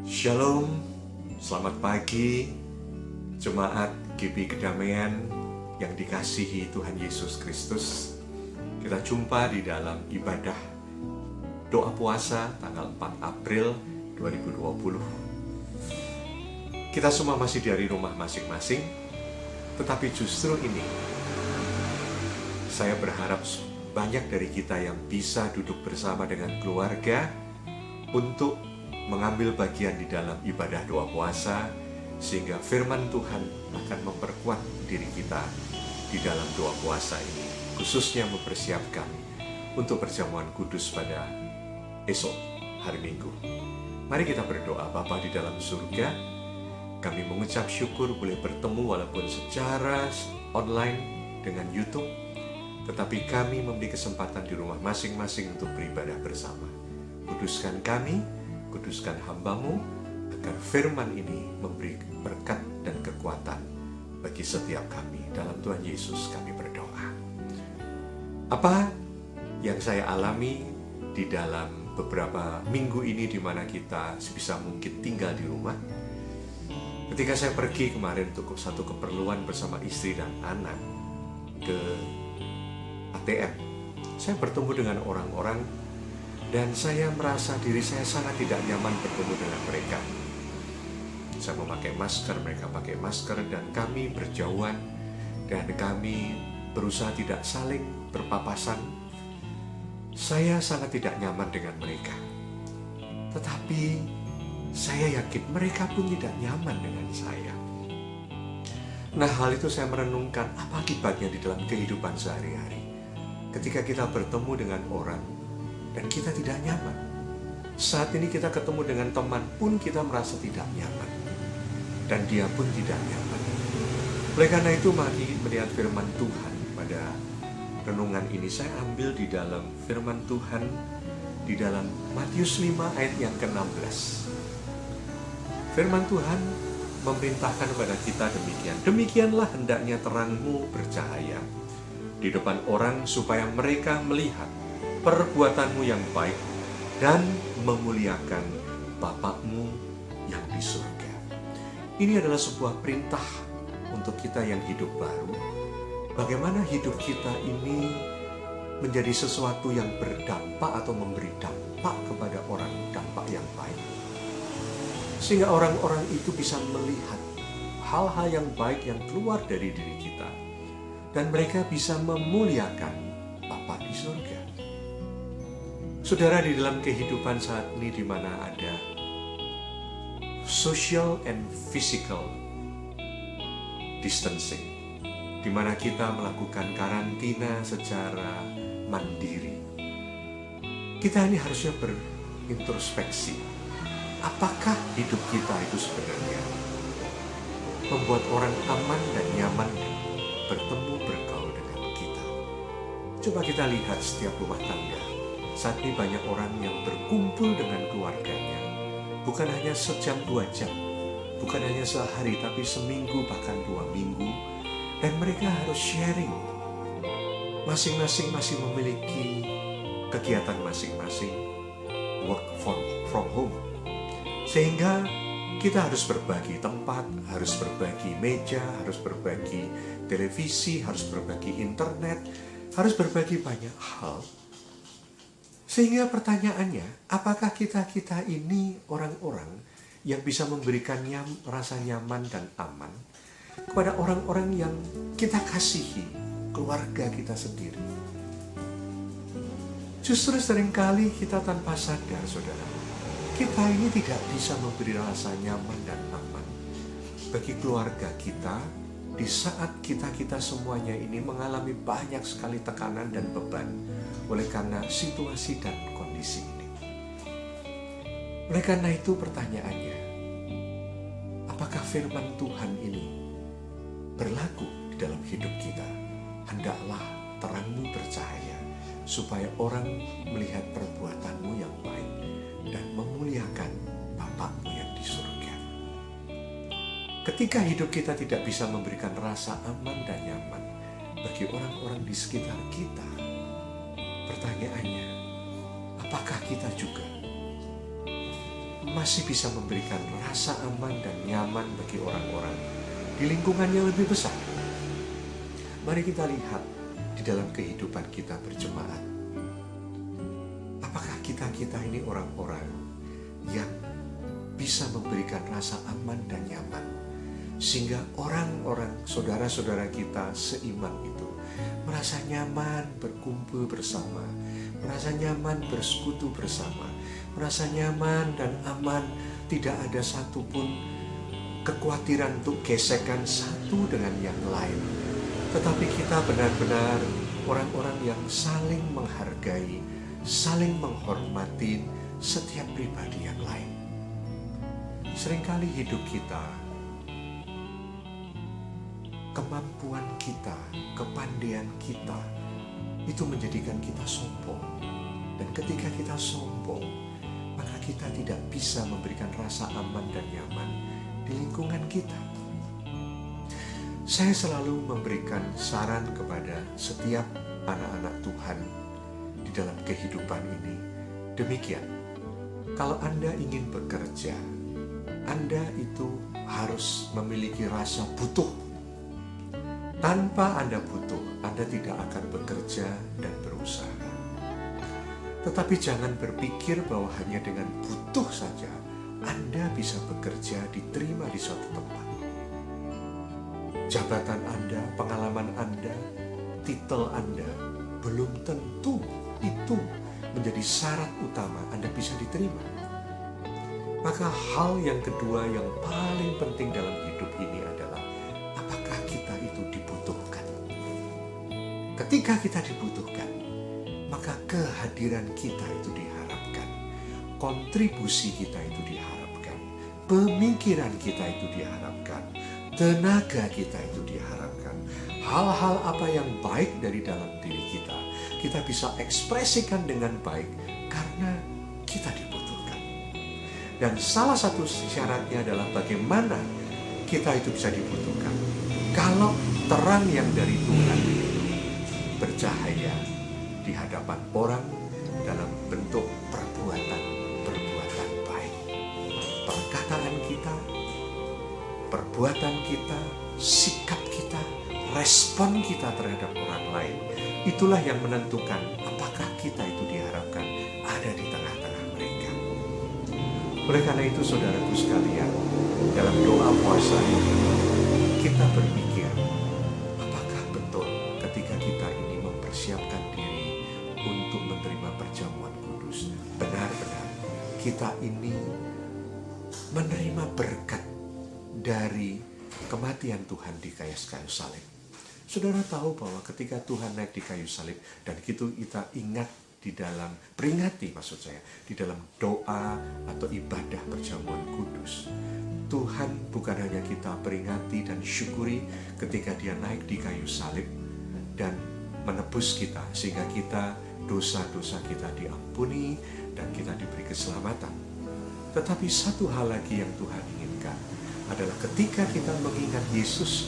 Shalom, selamat pagi Jemaat GP Kedamaian yang dikasihi Tuhan Yesus Kristus. Kita jumpa di dalam ibadah doa puasa tanggal 4 April 2020. Kita semua masih dari rumah masing-masing, tetapi justru ini saya berharap banyak dari kita yang bisa duduk bersama dengan keluarga untuk mengambil bagian di dalam ibadah doa puasa, sehingga firman Tuhan akan memperkuat diri kita di dalam doa puasa ini, khususnya mempersiapkan untuk perjamuan kudus pada esok hari Minggu. Mari kita berdoa. Bapa di dalam surga, kami mengucap syukur boleh bertemu walaupun secara online dengan YouTube, tetapi kami memberi kesempatan di rumah masing-masing untuk beribadah bersama. Kuduskan kami, kuduskan hamba-Mu, agar firman ini memberi berkat dan kekuatan bagi setiap kami. Dalam Tuhan Yesus kami berdoa. Apa yang saya alami di dalam beberapa minggu ini di mana kita sebisa mungkin tinggal di rumah, ketika saya pergi kemarin untuk satu keperluan bersama istri dan anak ke ATM, saya bertemu dengan orang-orang dan saya merasa diri saya sangat tidak nyaman bertemu dengan mereka. Saya memakai masker, mereka pakai masker, dan kami berjauhan, dan kami berusaha tidak saling berpapasan. Saya sangat tidak nyaman dengan mereka. Tetapi saya yakin mereka pun tidak nyaman dengan saya. Nah, hal itu saya merenungkan apa akibatnya di dalam kehidupan sehari-hari. Ketika kita bertemu dengan orang dan kita tidak nyaman. Saat ini kita ketemu dengan teman pun kita merasa tidak nyaman. Dan dia pun tidak nyaman. Oleh karena itu mari melihat firman Tuhan pada renungan ini. Saya ambil di dalam firman Tuhan di dalam Matius 5 ayat yang ke-16. Firman Tuhan memerintahkan kepada kita demikian. Demikianlah hendaknya terangmu bercahaya di depan orang supaya mereka melihat perbuatanmu yang baik dan memuliakan Bapa-Mu yang di surga. Ini adalah sebuah perintah untuk kita yang hidup baru. Bagaimana hidup kita ini menjadi sesuatu yang berdampak atau memberi dampak kepada orang, dampak yang baik. Sehingga orang-orang itu bisa melihat hal-hal yang baik yang keluar dari diri kita. Dan mereka bisa memuliakan Bapa di surga. Saudara, di dalam kehidupan saat ini di mana ada social and physical distancing, di mana kita melakukan karantina secara mandiri, kita ini harusnya berintrospeksi. Apakah hidup kita itu sebenarnya membuat orang aman dan nyaman bertemu bergaul dengan kita? Coba kita lihat setiap rumah tangga. Saat ini banyak orang yang berkumpul dengan keluarganya. Bukan hanya sejam 2 jam. Bukan hanya sehari, tapi seminggu bahkan 2 minggu. Dan mereka harus sharing. Masing-masing masih memiliki kegiatan masing-masing. Work from home. Sehingga kita harus berbagi tempat, harus berbagi meja, harus berbagi televisi, harus berbagi internet, harus berbagi banyak hal. Sehingga pertanyaannya, apakah kita ini orang-orang yang bisa memberikan rasa nyaman dan aman kepada orang-orang yang kita kasihi, keluarga kita sendiri? Justru seringkali kita tanpa sadar, saudara, kita ini tidak bisa memberi rasa nyaman dan aman bagi keluarga kita di saat kita semuanya ini mengalami banyak sekali tekanan dan beban oleh karena situasi dan kondisi ini. Oleh karena itu pertanyaannya, apakah firman Tuhan ini berlaku di dalam hidup kita? Hendaklah terangmu bercahaya supaya orang melihat perbuatanmu yang baik dan memuliakan Bapa-Mu yang di surga. Ketika hidup kita tidak bisa memberikan rasa aman dan nyaman bagi orang-orang di sekitar kita, pertanyaannya, apakah kita juga masih bisa memberikan rasa aman dan nyaman bagi orang-orang di lingkungan yang lebih besar. Mari kita lihat di dalam kehidupan kita berjemaat. Apakah kita ini orang-orang yang bisa memberikan rasa aman dan nyaman, sehingga orang-orang saudara-saudara kita seiman itu merasa nyaman berkumpul bersama, merasa nyaman bersekutu bersama, merasa nyaman dan aman, tidak ada satupun kekhawatiran untuk gesekan satu dengan yang lain. Tetapi kita benar-benar orang-orang yang saling menghargai, saling menghormati setiap pribadi yang lain. Seringkali hidup kita, kemampuan kita, kepandaian kita, itu menjadikan kita sombong. Dan ketika kita sombong, maka kita tidak bisa memberikan rasa aman dan nyaman di lingkungan kita. Saya selalu memberikan saran kepada setiap anak-anak Tuhan di dalam kehidupan ini. Demikian, kalau Anda ingin bekerja, Anda itu harus memiliki rasa butuh. Tanpa Anda butuh, Anda tidak akan bekerja dan berusaha. Tetapi jangan berpikir bahwa hanya dengan butuh saja Anda bisa bekerja, diterima di suatu tempat. Jabatan Anda, pengalaman Anda, titel Anda belum tentu itu menjadi syarat utama Anda bisa diterima. Maka hal yang kedua yang paling penting dalam hidup ini adalah apakah kita itu dibutuhkan. Ketika kita dibutuhkan, maka kehadiran kita itu diharapkan, kontribusi kita itu diharapkan, pemikiran kita itu diharapkan, tenaga kita itu diharapkan. Hal-hal apa yang baik dari dalam diri kita bisa ekspresikan dengan baik karena kita dibutuhkan. Dan salah satu syaratnya adalah bagaimana kita itu bisa dibutuhkan. Kalau terang yang dari Tuhan itu bercahaya di hadapan orang dalam bentuk perbuatan baik. Perkataan kita, perbuatan kita, sikap kita, respon kita terhadap orang lain, itulah yang menentukan apakah kita itu diharapkan ada di tengah-tengah mereka. Oleh karena itu, saudaraku sekalian, dalam doa puasa ini kita berpikir, apakah betul ketika kita ini mempersiapkan diri untuk menerima perjamuan kudus, benar-benar kita ini menerima berkat dari kematian Tuhan di kayu salib. Saudara tahu bahwa ketika Tuhan naik di kayu salib, dan itu kita ingat di dalam, peringati maksud saya, di dalam doa atau ibadah perjamuan kudus. Tuhan bukan hanya kita peringati dan syukuri ketika dia naik di kayu salib dan menebus kita, sehingga kita, dosa-dosa kita diampuni dan kita diberi keselamatan. Tetapi satu hal lagi yang Tuhan inginkan adalah ketika kita mengingat Yesus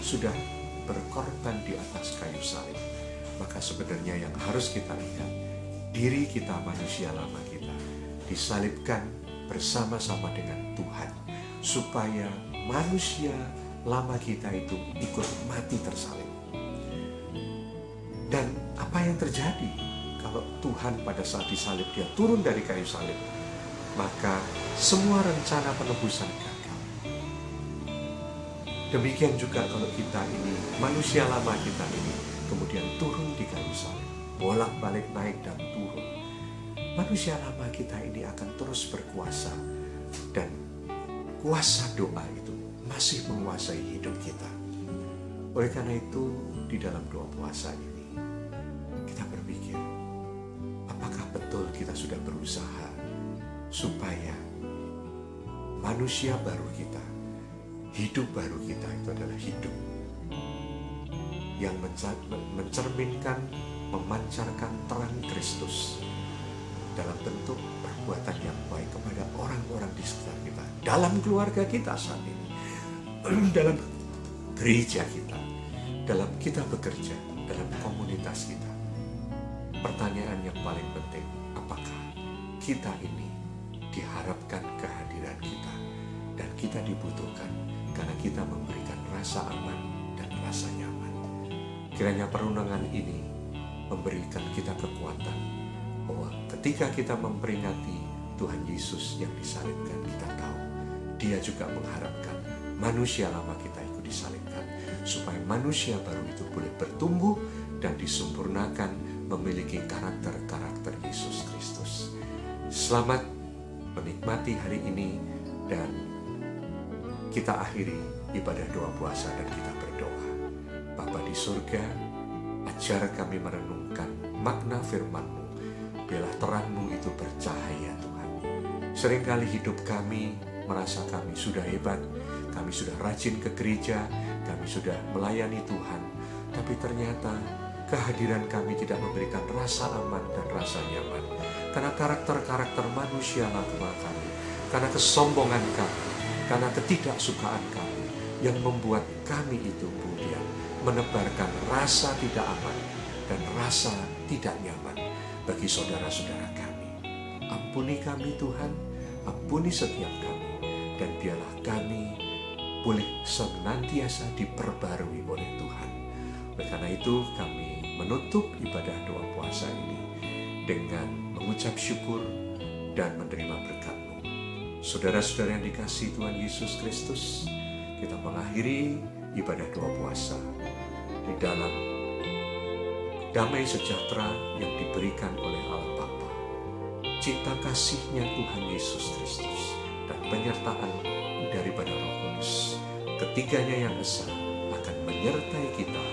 sudah berkorban di atas kayu salib, maka sebenarnya yang harus kita ingat, diri kita, manusia lama kita, disalibkan bersama-sama dengan Tuhan, supaya manusia lama kita itu ikut mati tersalib. Dan apa yang terjadi kalau Tuhan pada saat disalib, dia turun dari kayu salib, maka semua rencana penebusan gagal. Demikian juga kalau kita ini, manusia lama kita ini, kemudian turun di kayu salib, bolak-balik naik dan turun. Manusia lama kita ini akan terus berkuasa, dan kuasa doa itu masih menguasai hidup kita. Oleh karena itu, di dalam doa puasa ini, kita berpikir, apakah betul kita sudah berusaha supaya manusia baru kita, hidup baru kita itu adalah hidup yang mencerminkan, memancarkan terang Kristus dalam bentuk perbuatan yang baik kepada orang-orang di sekitar kita, dalam keluarga kita saat ini, dalam gereja kita, dalam kita bekerja, dalam komunitas kita. Pertanyaan yang paling penting, apakah kita ini diharapkan kehadiran kita, dan kita dibutuhkan karena kita memberikan rasa aman dan rasa nyaman. Kiranya perundungan ini memberikan kita kekuatan bahwa ketika kita memperingati Tuhan Yesus yang disalibkan, kita tahu Dia juga mengharapkan manusia lama kita ikut disalibkan, supaya manusia baru itu boleh bertumbuh dan disempurnakan memiliki karakter-karakter Yesus Kristus. Selamat menikmati hari ini, dan kita akhiri ibadah doa puasa dan kita berdoa. Bapa di surga, ajar kami merenungkan makna firman-Mu. Biarlah terang-Mu itu bercahaya Tuhan. Seringkali hidup kami merasa kami sudah hebat, kami sudah rajin ke gereja, kami sudah melayani Tuhan, tapi ternyata kehadiran kami tidak memberikan rasa aman dan rasa nyaman. Karena karakter-karakter manusia lama kami, karena kesombongan kami, karena ketidaksukaan kami, yang membuat kami itu kemudian menebarkan rasa tidak aman dan rasa tidak nyaman bagi saudara-saudara kami. Ampuni kami Tuhan, ampuni setiap kami, dan biarlah kami boleh senantiasa diperbarui oleh Tuhan. Oleh karena itu kami menutup ibadah doa puasa ini dengan mengucap syukur dan menerima berkat-Mu. Saudara-saudara yang dikasihi Tuhan Yesus Kristus, kita mengakhiri ibadah doa puasa di dalam damai sejahtera yang diberikan oleh Allah Bapa, cinta kasih-Nya Tuhan Yesus Kristus, dan penyertaan daripada Roh Kudus, ketiganya yang esa akan menyertai kita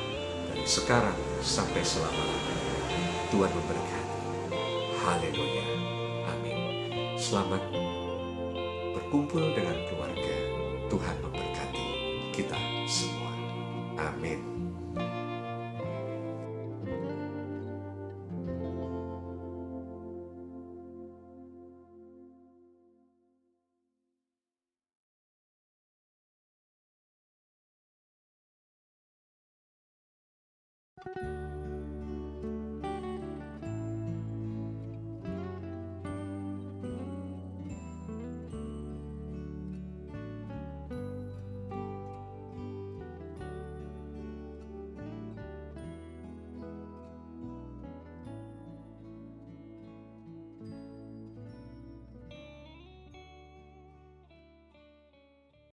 dari sekarang sampai selama-lamanya. Tuhan memberkati. Haleluya. Amin. Selamat berkumpul dengan keluarga. Tuhan memberkati kita semua. Amin.